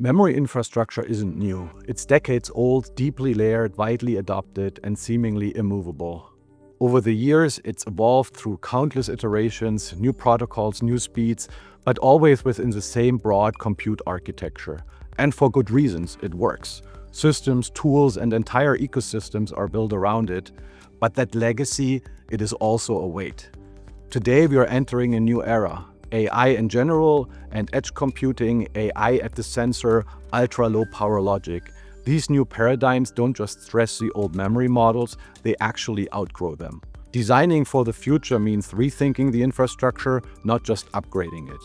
Memory infrastructure isn't new. It's decades old, deeply layered, widely adopted, and seemingly immovable. Over the years, it's evolved through countless iterations, new protocols, new speeds, but always within the same broad compute architecture. And for good reasons, it works. Systems, tools, and entire ecosystems are built around it, but that legacy, it is also a weight. Today, we are entering a new era. AI in general and edge computing, AI at the sensor, ultra-low power logic. These new paradigms don't just stress the old memory models, they actually outgrow them. Designing for the future means rethinking the infrastructure, not just upgrading it.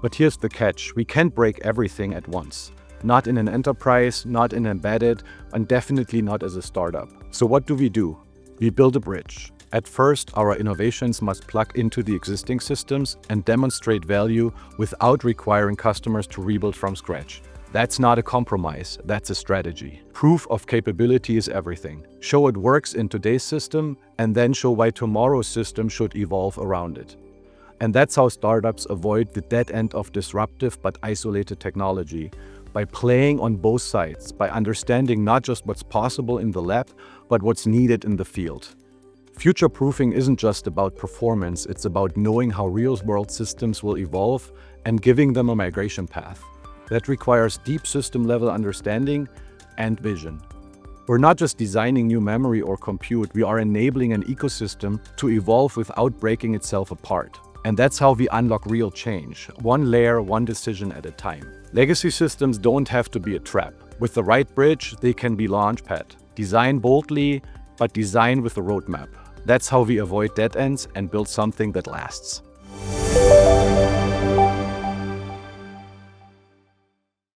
But here's the catch, we can't break everything at once. Not in an enterprise, not in embedded, and definitely not as a startup. So what do? We build a bridge. At first, our innovations must plug into the existing systems and demonstrate value without requiring customers to rebuild from scratch. That's not a compromise, that's a strategy. Proof of capability is everything. Show it works in today's system, and then show why tomorrow's system should evolve around it. And that's how startups avoid the dead end of disruptive but isolated technology. By playing on both sides, by understanding not just what's possible in the lab, but what's needed in the field. Future-proofing isn't just about performance, it's about knowing how real-world systems will evolve and giving them a migration path. That requires deep system-level understanding and vision. We're not just designing new memory or compute, we are enabling an ecosystem to evolve without breaking itself apart. And that's how we unlock real change, one layer, one decision at a time. Legacy systems don't have to be a trap. With the right bridge, they can be launchpad. Design boldly, but design with a roadmap. That's how we avoid dead ends and build something that lasts.